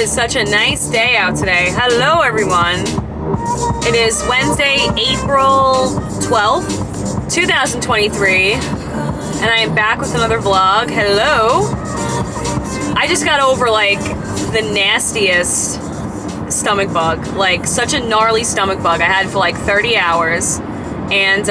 is such a nice day out today. Hello, everyone. It is Wednesday, April 12th, 2023, and I am back with another vlog. Hello. I just got over, like, the nastiest stomach bug. Like, such a gnarly stomach bug I had for, like, 30 hours. And,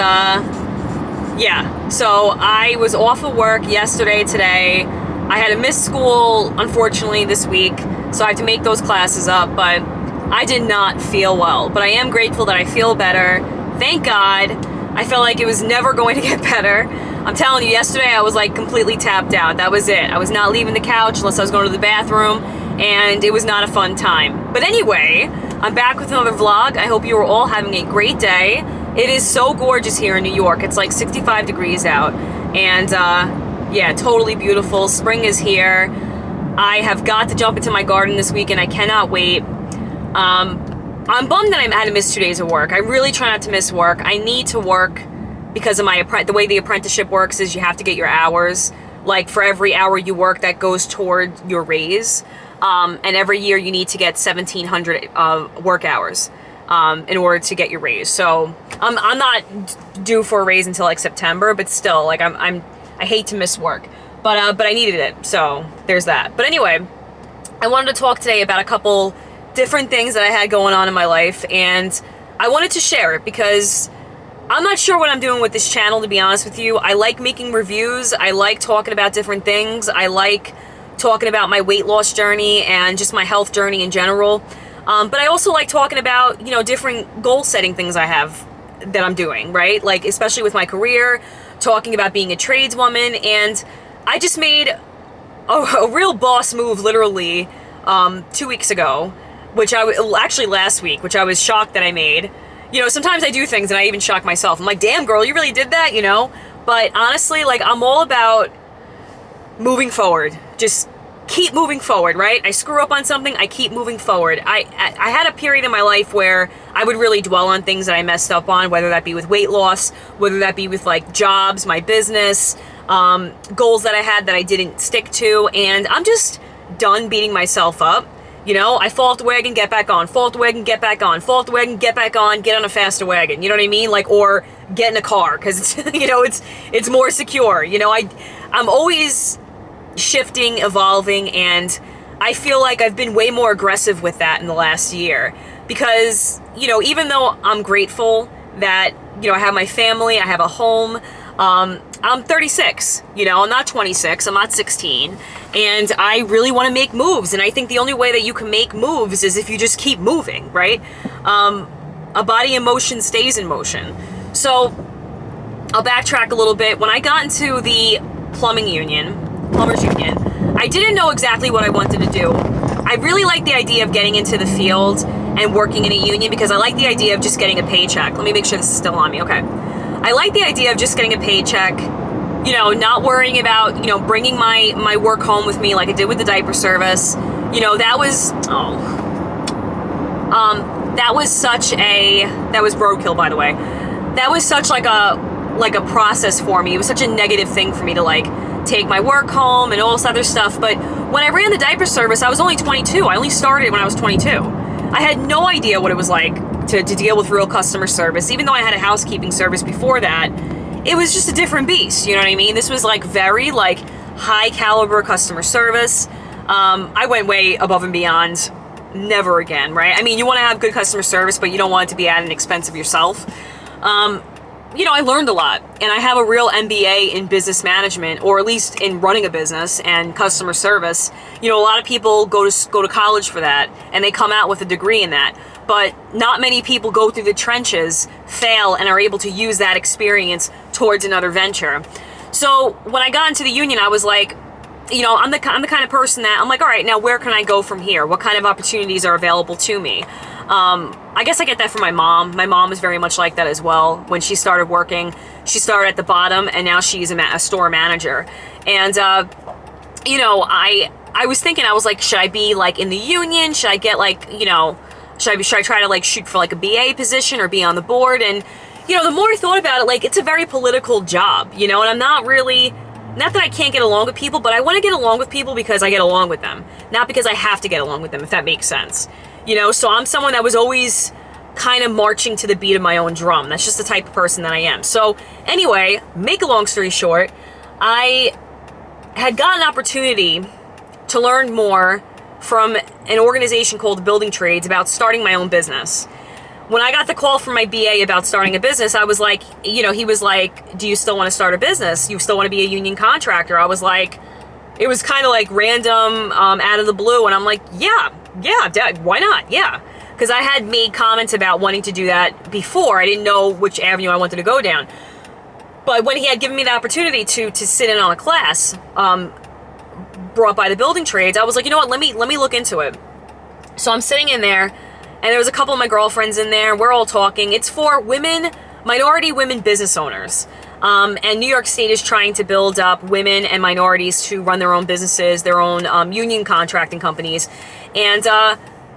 yeah. So, I was off of work yesterday, today. I had to miss school, unfortunately, this week, so I have to make those classes up, but I did not feel well. But I am grateful that I feel better. Thank God. I felt like it was never going to get better. I'm telling you, yesterday I was like completely tapped out. That was it. I was not leaving the couch unless I was going to the bathroom, and it was not a fun time. But anyway, I'm back with another vlog. I hope you are all having a great day. It is so gorgeous here in New York. It's like 65 degrees out, and yeah, totally beautiful. Spring is here. I have got to jump into my garden this weekend. I cannot wait. I'm bummed that I had to miss 2 days of work. I really try not to miss work. I need to work because of the way the apprenticeship works is you have to get your hours. Like, for every hour you work, that goes toward your raise. And every year you need to get 1,700 work hours in order to get your raise. So I'm not due for a raise until like September, but still, like I hate to miss work, but I needed it, so there's that. But anyway, I wanted to talk today about a couple different things that I had going on in my life, and I wanted to share it because I'm not sure what I'm doing with this channel, to be honest with you. I like making reviews. I like talking about different things. I like talking about my weight loss journey and just my health journey in general. But I also like talking about, you know, different goal setting things I have that I'm doing, right? Like, especially with my career, talking about being a tradeswoman. And I just made a real boss move literally 2 weeks ago, actually last week, which I was shocked that I made. You know, sometimes I do things and I even shock myself. I'm like, damn girl, you really did that, you know? But honestly, like, I'm all about moving forward. Just keep moving forward, right? I screw up on something, I keep moving forward. I had a period in my life where I would really dwell on things that I messed up on, whether that be with weight loss, whether that be with like jobs, my business, goals that I had that I didn't stick to, and I'm just done beating myself up. You know, I fall off the wagon, get back on, fall off the wagon, get back on, fall off the wagon, get back on, get on a faster wagon, you know what I mean? Like, or get in a car, because it's, you know, it's more secure. You know, I'm always shifting, evolving, and I feel like I've been way more aggressive with that in the last year, because, you know, even though I'm grateful that, you know, I have my family, I have a home, I'm 36, you know, I'm not 26, I'm not 16, and I really want to make moves, and I think the only way that you can make moves is if you just keep moving, right? A body in motion stays in motion. So I'll backtrack a little bit. When I got into the plumbers union, I didn't know exactly what I wanted to do. I really like the idea of getting into the field and working in a union because I like the idea of just getting a paycheck. Let me make sure this is still on me. Okay. I like the idea of just getting a paycheck, you know, not worrying about, you know, bringing my work home with me like I did with the diaper service. You know, that was roadkill, by the way. That was such like a process for me. It was such a negative thing for me to like take my work home and all this other stuff. But when I ran the diaper service, I was only 22. I only started when I was 22. I had no idea what it was like to deal with real customer service. Even though I had a housekeeping service before that, it was just a different beast, you know what I mean? This was like very like high caliber customer service. I went way above and beyond. Never again, right? I mean, you want to have good customer service, but you don't want it to be at an expense of yourself. You know, I learned a lot, and I have a real MBA in business management, or at least in running a business and customer service. You know, a lot of people go to college for that, and they come out with a degree in that. But not many people go through the trenches, fail, and are able to use that experience towards another venture. So when I got into the union, I was like, you know, I'm the kind of person that I'm like, all right, now where can I go from here? What kind of opportunities are available to me? I guess I get that from my mom. My mom was very much like that as well. When she started working, she started at the bottom, and now she's a store manager. And, you know, I was thinking, I was like, should I be like in the union? Should I get like, you know, should I try to like shoot for like a BA position or be on the board? And, you know, the more I thought about it, like, it's a very political job, you know, and I'm not not that I can't get along with people, but I want to get along with people because I get along with them, not because I have to get along with them, if that makes sense. You know, so I'm someone that was always kind of marching to the beat of my own drum. That's just the type of person that I am. So anyway, make a long story short, I had got an opportunity to learn more from an organization called Building Trades about starting my own business. When I got the call from my BA about starting a business, I was like, you know, he was like, do you still want to start a business? You still want to be a union contractor? I was like, it was kind of like random, out of the blue. And I'm like, yeah, Dad, why not? Yeah. Because I had made comments about wanting to do that before. I didn't know which avenue I wanted to go down. But when he had given me the opportunity to sit in on a class brought by the Building Trades, I was like, you know what, let me look into it. So I'm sitting in there, and there was a couple of my girlfriends in there. We're all talking. It's for women, minority women business owners. And New York State is trying to build up women and minorities to run their own businesses, their own union contracting companies. And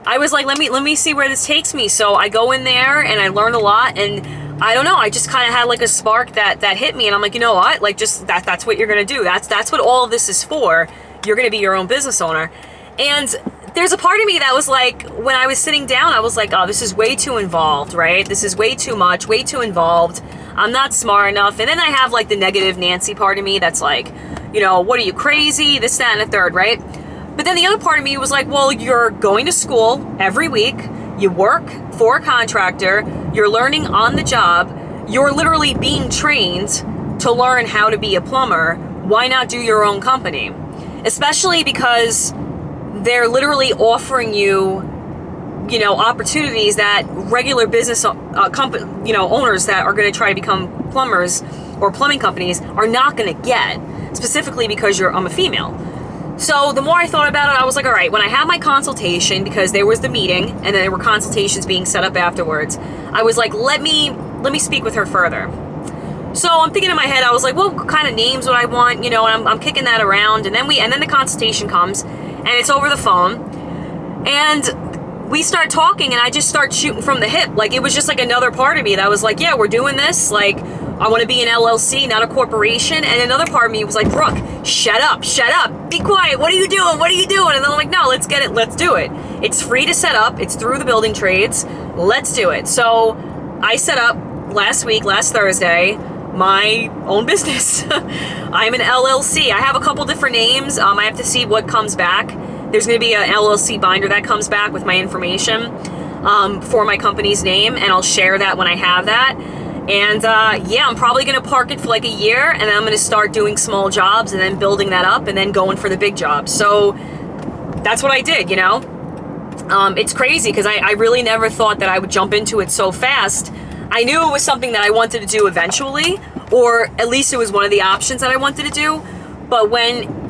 I was like, let me see where this takes me. So I go in there and I learn a lot, and I don't know, I just kind of had like a spark that hit me, and I'm like, you know what? Like, just that's what you're gonna do. That's what all of this is for. You're gonna be your own business owner. And there's a part of me that was like, when I was sitting down, I was like, oh, this is way too involved, right? This is way too much, way too involved. I'm not smart enough. And then I have like the negative Nancy part of me that's like, you know, what are you, crazy? This, that, and the third, right? But then the other part of me was like, well, you're going to school every week. You work for a contractor. You're learning on the job. You're literally being trained to learn how to be a plumber. Why not do your own company? Especially because they're literally offering you, you know, opportunities that regular business owners that are going to try to become plumbers or plumbing companies are not going to get, specifically because I'm a female. So the more I thought about it, I was like, all right, when I had my consultation, because there was the meeting and then there were consultations being set up afterwards, I was like, let me speak with her further. So I'm thinking in my head, I was like, well, what kind of names would I want? You know, and I'm kicking that around, and then the consultation comes, and it's over the phone, and we start talking, and I just start shooting from the hip. Like, it was just like another part of me that was like, yeah, we're doing this. Like, I want to be an LLC, not a corporation. And another part of me was like, Brooke, shut up, be quiet. What are you doing? And then I'm like, no, let's get it. Let's do it. It's free to set up. It's through the Building Trades. Let's do it. So I set up last Thursday, my own business. I'm an LLC. I have a couple different names. I have to see what comes back. There's going to be an LLC binder that comes back with my information for my company's name, and I'll share that when I have that. And yeah, I'm probably going to park it for like a year, and then I'm going to start doing small jobs and then building that up and then going for the big jobs. So that's what I did, you know. It's crazy because I really never thought that I would jump into it so fast. I knew it was something that I wanted to do eventually, or at least it was one of the options that I wanted to do. But when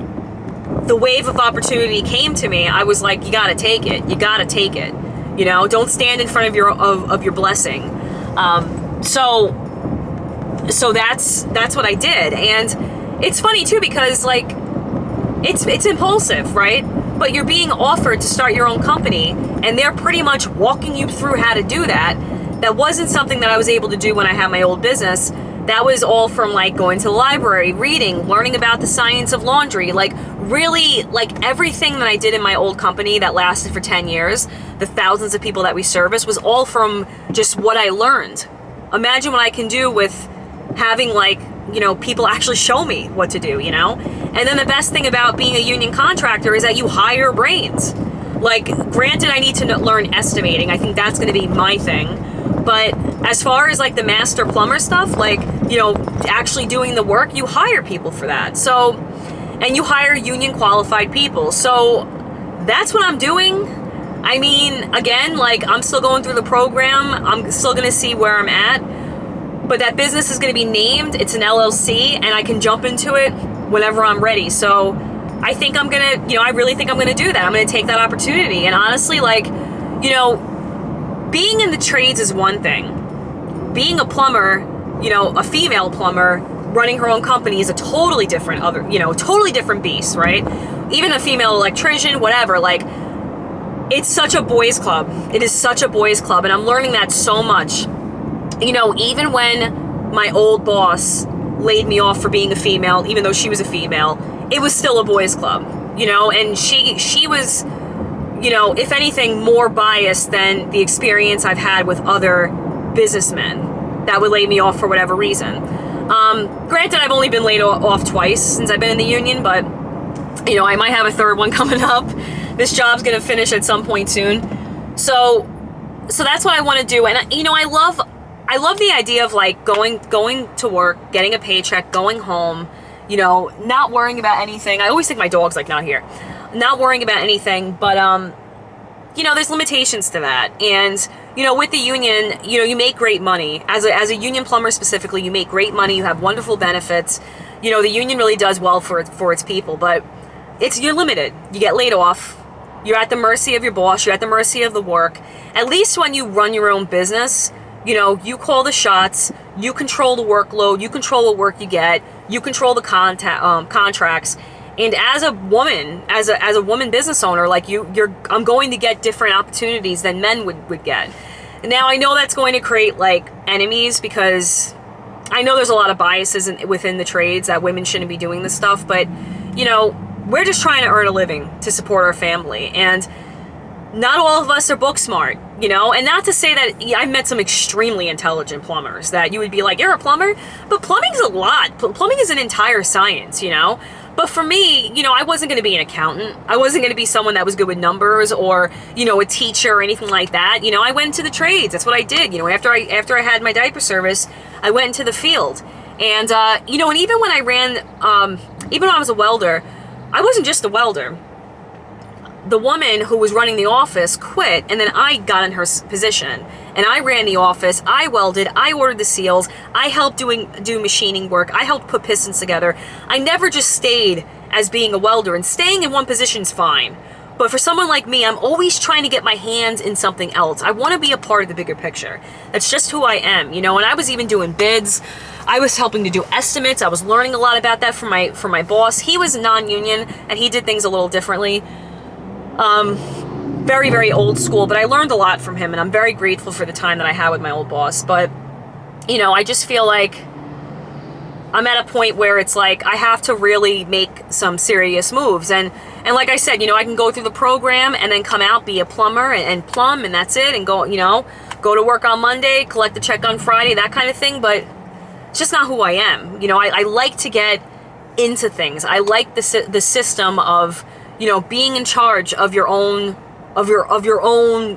the wave of opportunity came to me, I was like, you got to take it. You got to take it. You know, don't stand in front of your blessing. So that's what I did. And it's funny too, because like, it's impulsive, right? But you're being offered to start your own company, and they're pretty much walking you through how to do that. That wasn't something that I was able to do when I had my old business. That was all from like going to the library, reading, learning about the science of laundry, like really like everything that I did in my old company that lasted for 10 years, the thousands of people that we service, was all from just what I learned. Imagine what I can do with having like, you know, people actually show me what to do, you know? And then the best thing about being a union contractor is that you hire brains. Like, granted, I need to learn estimating. I think that's going to be my thing. But as far as like the master plumber stuff, like, you know, actually doing the work, you hire people for that. So, and you hire union qualified people. So that's what I'm doing. I mean, again, like, I'm still going through the program. I'm still going to see where I'm at. But that business is going to be named. It's an LLC, and I can jump into it whenever I'm ready. So I think I'm going to, you know, I really think I'm going to do that. I'm going to take that opportunity. And honestly, like, you know, being in the trades is one thing. Being a plumber, you know, a female plumber running her own company is a totally different totally different beast, right? Even a female electrician, whatever, like, it's such a boys' club. It is such a boys' club, and I'm learning that so much. You know, even when my old boss laid me off for being a female, even though she was a female, it was still a boys' club, you know, and she was, you know, if anything, more biased than the experience I've had with other businessmen that would lay me off for whatever reason. Granted, I've only been laid off twice since I've been in the union, but, you know, I might have a third one coming up. This job's going to finish at some point soon. So that's what I want to do. And, you know, I love the idea of like going to work, getting a paycheck, going home, you know, not worrying about anything. I always think my dog's like not here. Not worrying about anything, but, you know, there's limitations to that. And, you know, with the union, you know, you make great money. As a union plumber specifically, you make great money. You have wonderful benefits. You know, the union really does well for its people, but you're limited. You get laid off. You're at the mercy of your boss. You're at the mercy of the work. At least when you run your own business, you know, you call the shots. You control the workload. You control what work you get. You control the contracts. And as a woman, as a woman business owner, like I'm going to get different opportunities than men would get. Now I know that's going to create like enemies, because I know there's a lot of biases within the trades that women shouldn't be doing this stuff, but you know, we're just trying to earn a living to support our family, and not all of us are book smart, you know, and not to say that I've met some extremely intelligent plumbers that you would be like, you're a plumber, but plumbing's a lot. Plumbing is an entire science, you know. But for me, you know, I wasn't going to be an accountant. I wasn't going to be someone that was good with numbers, or, you know, a teacher or anything like that. You know, I went into the trades. That's what I did. You know, after I had my diaper service, I went into the field. And, you know, and even when I ran, even when I was a welder, I wasn't just a welder. The woman who was running the office quit, and then I got in her position. And I ran the office, I welded, I ordered the seals, I helped do machining work, I helped put pistons together. I never just stayed as being a welder, and staying in one position's fine. But for someone like me, I'm always trying to get my hands in something else. I want to be a part of the bigger picture. That's just who I am, you know, and I was even doing bids. I was helping to do estimates. I was learning a lot about that from my boss. He was non-union, and he did things a little differently. Very, very old school, but I learned a lot from him, and I'm very grateful for the time that I had with my old boss. But, you know, I just feel like I'm at a point where it's like I have to really make some serious moves. And like I said, you know, I can go through the program and then come out, be a plumber and plumb, and that's it, and go, you know, go to work on Monday, collect the check on Friday, that kind of thing. But it's just not who I am. You know, I like to get into things. I like the system of, you know, being in charge of your own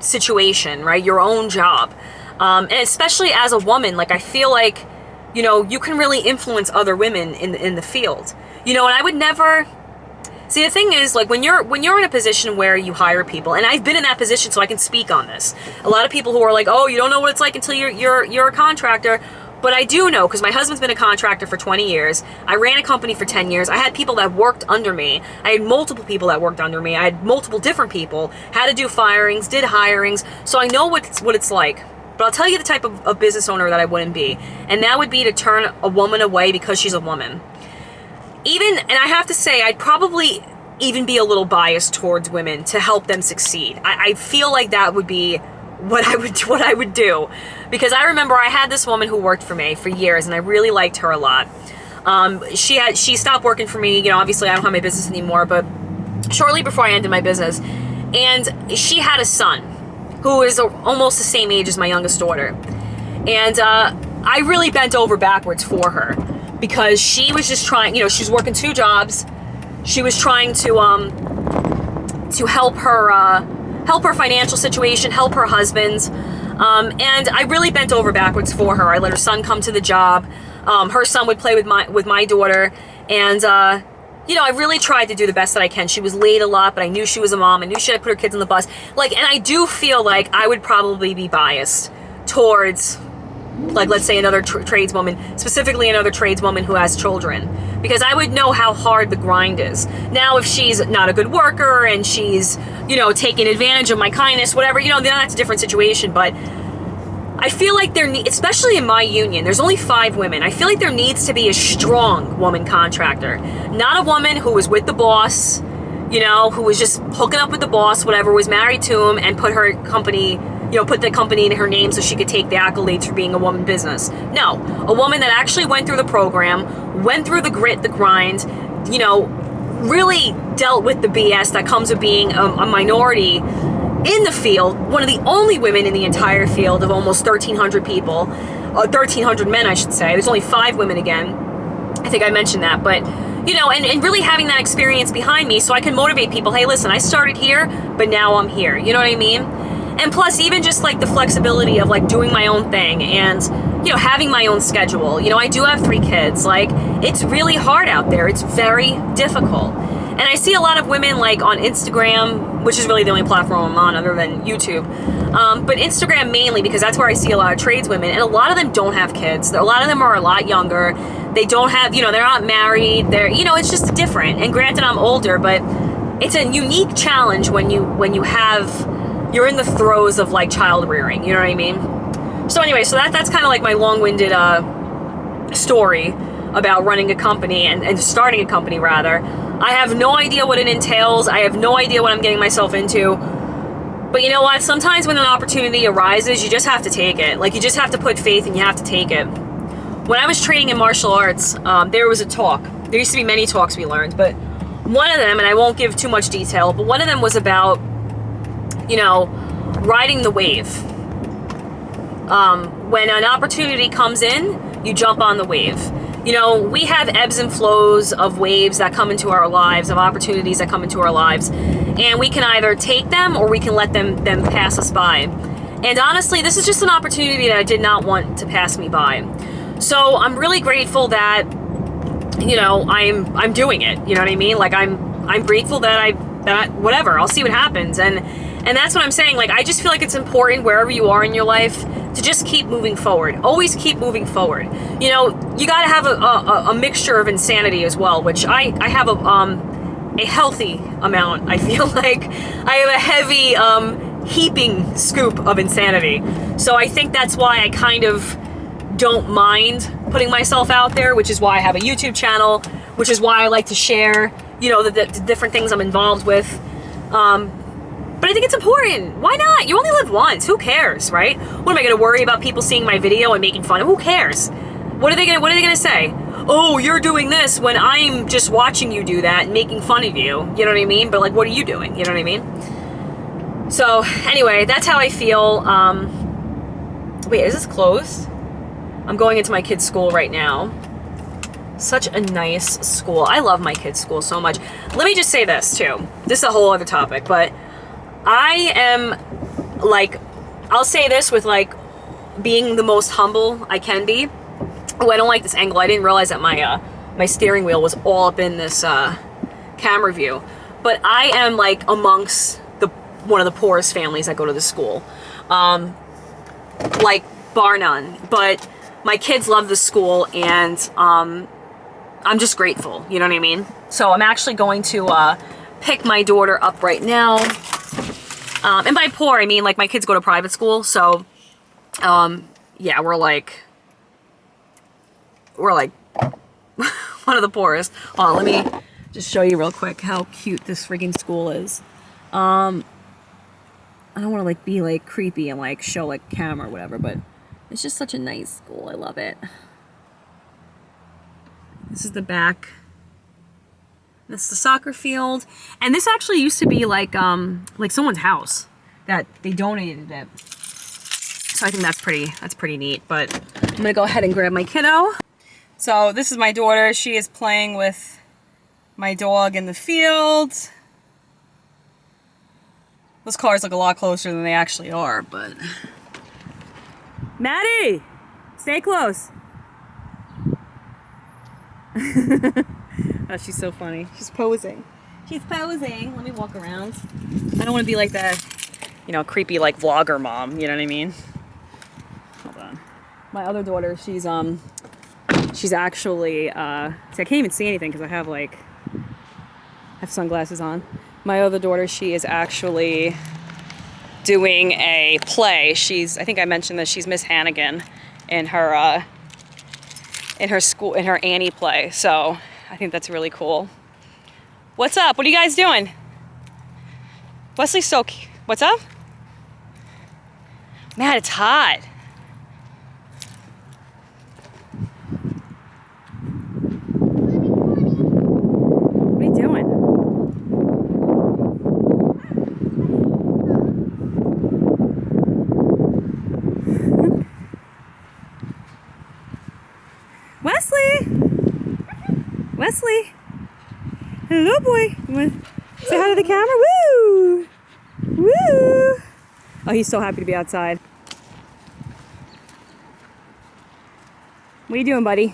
situation, right? Your own job. And especially as a woman, like I feel like, you know, you can really influence other women in the field. You know, and I would never see, the thing is, like when you're in a position where you hire people, and I've been in that position, so I can speak on this. A lot of people who are like, oh, you don't know what it's like until you're a contractor. But I do know, because my husband's been a contractor for 20 years. I ran a company for 10 years. I had people that worked under me. I had multiple people that worked under me. I had multiple different people, had to do firings, did hirings. So I know what it's like. But I'll tell you the type of business owner that I wouldn't be. And that would be to turn a woman away because she's a woman. And I have to say, I'd probably even be a little biased towards women to help them succeed. I feel like that would be what I would do, because I remember I had this woman who worked for me for years, and I really liked her a lot. She stopped working for me. You know, obviously I don't have my business anymore, but shortly before I ended my business, and she had a son who is almost the same age as my youngest daughter, and I really bent over backwards for her, because she was just trying. You know, she's working 2 jobs. She was trying to help her financial situation, help her husband. And I really bent over backwards for her. I let her son come to the job. Her son would play with my daughter. And, you know, I really tried to do the best that I can. She was late a lot, but I knew she was a mom. I knew she had to put her kids on the bus. Like, and I do feel like I would probably be biased towards, like, let's say another tradeswoman, specifically another tradeswoman who has children, because I would know how hard the grind is. Now, if she's not a good worker and she's, you know, taking advantage of my kindness, whatever, you know, then that's a different situation. But I feel like especially in my union, there's only 5 women. I feel like there needs to be a strong woman contractor, not a woman who was with the boss, you know, who was just hooking up with the boss, whatever, was married to him and put her company, put the company in her name so she could take the accolades for being a woman business. No, a woman that actually went through the program, went through the grit, the grind, really dealt with the BS that comes with being a minority in the field, one of the only women in the entire field of almost 1,300 people, 1,300 men, I should say. There's only 5 women again. I think I mentioned that, but, and really having that experience behind me so I can motivate people. Hey, listen, I started here, but now I'm here. You know what I mean? And plus, even just like the flexibility of like doing my own thing and, having my own schedule. I do have 3 kids. Like, it's really hard out there. It's very difficult. And I see a lot of women like on Instagram, which is really the only platform I'm on other than YouTube. But Instagram mainly because that's where I see a lot of tradeswomen. And a lot of them don't have kids. A lot of them are a lot younger. They don't have, they're not married. They're, it's just different. And granted, I'm older, but it's a unique challenge when you're in the throes of like child rearing. You know what I mean? So anyway, so that's kind of like my long-winded story about running a company and starting a company rather. I have no idea what it entails. I have no idea what I'm getting myself into. But you know what? Sometimes when an opportunity arises, you just have to take it. Like, you just have to put faith and you have to take it. When I was training in martial arts, there was a talk. There used to be many talks we learned, but one of them, and I won't give too much detail, but one of them was about, riding the wave. When an opportunity comes in, you jump on the wave. We have ebbs and flows of waves that come into our lives, of opportunities that come into our lives. And we can either take them or we can let them pass us by. And honestly, this is just an opportunity that I did not want to pass me by. So I'm really grateful that, I'm doing it. You know what I mean? Like, I'm grateful that whatever, I'll see what happens. And that's what I'm saying. Like, I just feel like it's important wherever you are in your life to just keep moving forward. Always keep moving forward. You got to have a mixture of insanity as well, which I have a healthy amount. I feel like I have a heavy heaping scoop of insanity. So I think that's why I kind of don't mind putting myself out there, which is why I have a YouTube channel, which is why I like to share, the different things I'm involved with. But I think it's important. Why not? You only live once. Who cares, right? What am I going to worry about people seeing my video and making fun of? Who cares? What are they going to say? Oh, you're doing this when I'm just watching you do that and making fun of you. You know what I mean? But like, what are you doing? You know what I mean? So anyway, that's how I feel. Wait, is this closed? I'm going into my kid's school right now. Such a nice school. I love my kid's school so much. Let me just say this too. This is a whole other topic, but I am like, I'll say this with like being the most humble I can be. Oh, I don't like this angle. I didn't realize that my steering wheel was all up in this camera view. But I am like amongst one of the poorest families that go to the school. Like bar none. But my kids love the school and I'm just grateful. You know what I mean? So I'm actually going to pick my daughter up right now. And by poor, I mean like my kids go to private school. So yeah, we're like one of the poorest. Hold on, let me just show you real quick how cute this friggin' school is. I don't want to like be like creepy and like show like camera or whatever, but it's just such a nice school. I love it. This is the back. That's the soccer field. And this actually used to be like someone's house that they donated it. So I think that's pretty neat. But I'm gonna go ahead and grab my kiddo. So this is my daughter. She is playing with my dog in the field. Those cars look a lot closer than they actually are, but... Maddie! Stay close. Oh, she's so funny. She's posing. She's posing. Let me walk around. I don't want to be like that, creepy like vlogger mom. You know what I mean? Hold on. My other daughter, she's actually, see, I can't even see anything because I have sunglasses on. My other daughter, she is actually doing a play. I think I mentioned that she's Miss Hannigan in her school, in her Annie play. So I think that's really cool. What's up? What are you guys doing? Wesley's so cute. What's up? Matt, it's hot. What are you doing? Wesley! Wesley! Hello, boy. You want to say hi to the camera? Woo! Woo! Oh, he's so happy to be outside. What are you doing, buddy?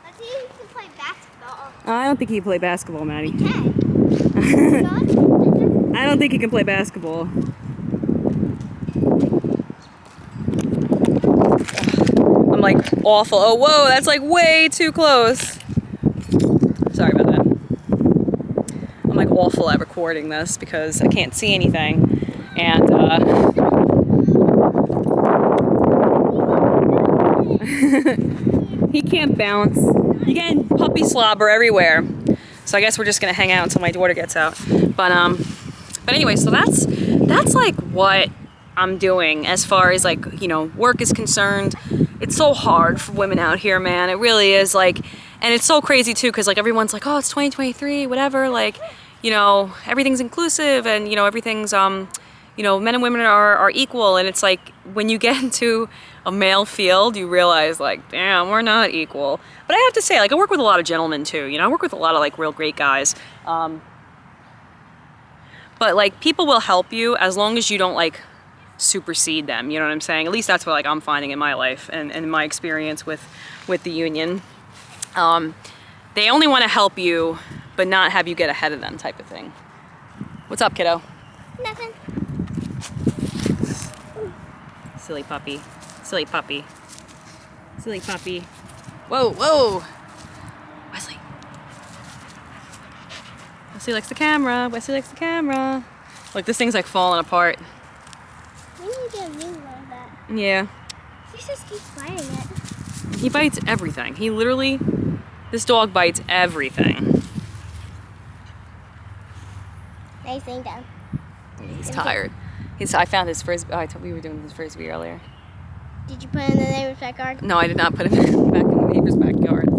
I think he can play basketball. I don't think he can play basketball, Maddie. He can. I don't think he can play basketball. I'm like awful. Oh, whoa, that's like way too close. Sorry about that. I'm like awful at recording this because I can't see anything. And he can't bounce. You're getting puppy slobber everywhere. So I guess we're just gonna hang out until my daughter gets out. But anyway, so that's like what I'm doing as far as like, you know, work is concerned. It's so hard for women out here, man. It really is, like, and it's so crazy too, because like everyone's like, oh, it's 2023, whatever, like, you know, everything's inclusive and, you know, everything's you know, men and women are equal, and it's like when you get into a male field, you realize like, damn, we're not equal. But I have to say, like, I work with a lot of gentlemen too, you know, I work with a lot of like real great guys. But like people will help you as long as you don't like supersede them, you know what I'm saying? At least that's what like I'm finding in my life and in my experience with the union. They only want to help you, but not have you get ahead of them, type of thing. What's up, kiddo? Nothing. Silly puppy. Silly puppy. Silly puppy. Whoa, whoa! Wesley. Wesley likes the camera. Wesley likes the camera. Look, this thing's like falling apart. We need to get a new one of that. Yeah. He just keeps biting it. He bites everything. He literally, this dog bites everything. Now he's laying down. He's tired. I found his frisbee. Oh, I thought we were doing his frisbee earlier. Did you put it in the neighbor's backyard? No, I did not put him back in the neighbor's backyard.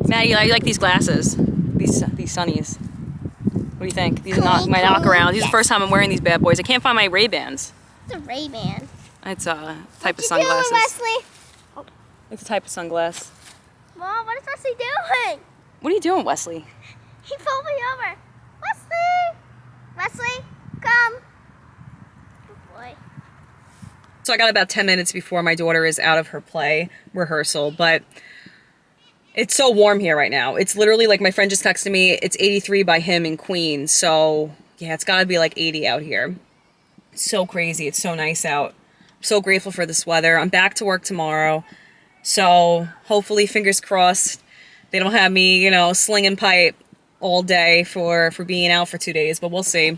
Maddie, I like these glasses. These sunnies. What do you think? These are not my knockarounds. These are the first time I'm wearing these bad boys. I can't find my Ray-Bans. It's a Ray-Ban. It's a type of What you doing, sunglasses. Wesley? It's a type of sunglass. Mom, what is Wesley doing? What are you doing, Wesley? He pulled me over. Wesley! Wesley, come. Good boy. So I got about 10 minutes before my daughter is out of her play rehearsal, but it's so warm here right now. It's literally like my friend just texted me, it's 83 by him in Queens. So yeah, it's gotta be like 80 out here. It's so crazy. It's so nice out. I'm so grateful for this weather. I'm back to work tomorrow. So hopefully, fingers crossed, they don't have me, you know, slinging pipe all day for being out for 2 days, but we'll see.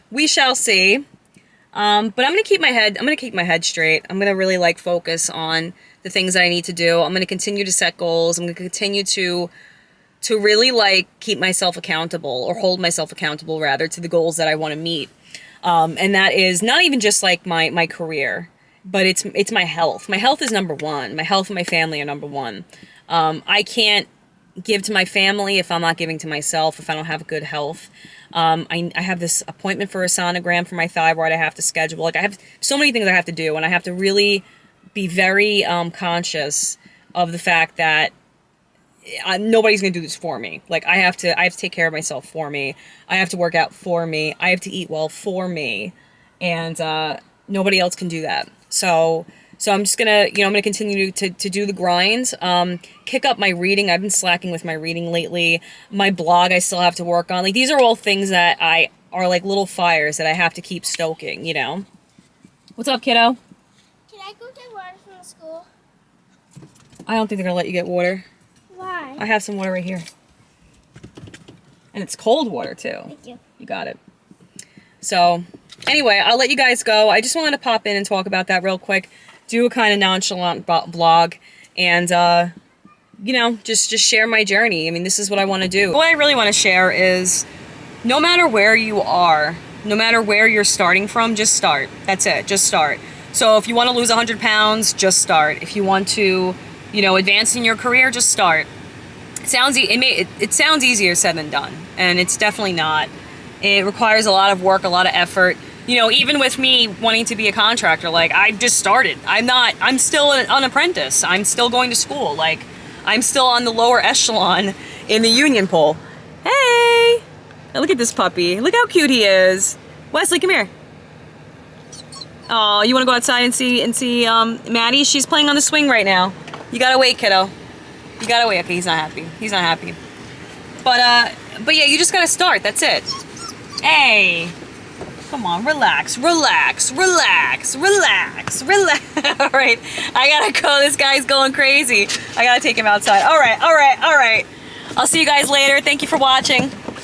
We shall see. But I'm gonna keep my head straight. I'm gonna really like focus on the things that I need to do. I'm gonna continue to set goals. I'm gonna continue to really like keep myself accountable, or hold myself accountable rather, to the goals that I want to meet. And that is not even just like my career, but it's my health. My health is number one. My health and my family are number one. I can't give to my family if I'm not giving to myself, if I don't have good health. I have this appointment for a sonogram for my thyroid I have to schedule. Like, I have so many things I have to do, and I have to really be very conscious of the fact that nobody's gonna do this for me. Like, I have to take care of myself for me. I have to work out for me. I have to eat well for me, and nobody else can do that. So I'm just gonna, I'm gonna continue to do the grind, kick up my reading. I've been slacking with my reading lately. My blog I still have to work on. Like, these are all things that are like little fires that I have to keep stoking, you know? What's up, kiddo? Can I go get water from the school? I don't think they're gonna let you get water. Why? I have some water right here. And it's cold water too. Thank you. You got it. So, anyway, I'll let you guys go. I just wanted to pop in and talk about that real quick. Do a kind of nonchalant vlog, and just share my journey. I mean, this is what I want to do. What I really want to share is, no matter where you are No matter where you're starting from, just start. That's it. Just start. So if you want to lose 100 pounds, just start. If you want to, you know, advance in your career, just start. It sounds easier said than done, and it's definitely not. It requires a lot of work, a lot of effort. You know, even with me wanting to be a contractor, like, I just started. I'm still an apprentice. I'm still going to school. Like, I'm still on the lower echelon in the union pool. Hey! Look at this puppy. Look how cute he is. Wesley, come here. Oh, you want to go outside and see Maddie? She's playing on the swing right now. You gotta wait, kiddo. You gotta wait. Okay, he's not happy. He's not happy. But yeah, you just gotta start. That's it. Hey. Come on, relax, relax, relax, relax, relax. All right, I gotta go. This guy's going crazy. I gotta take him outside. All right, all right, all right. I'll see you guys later. Thank you for watching.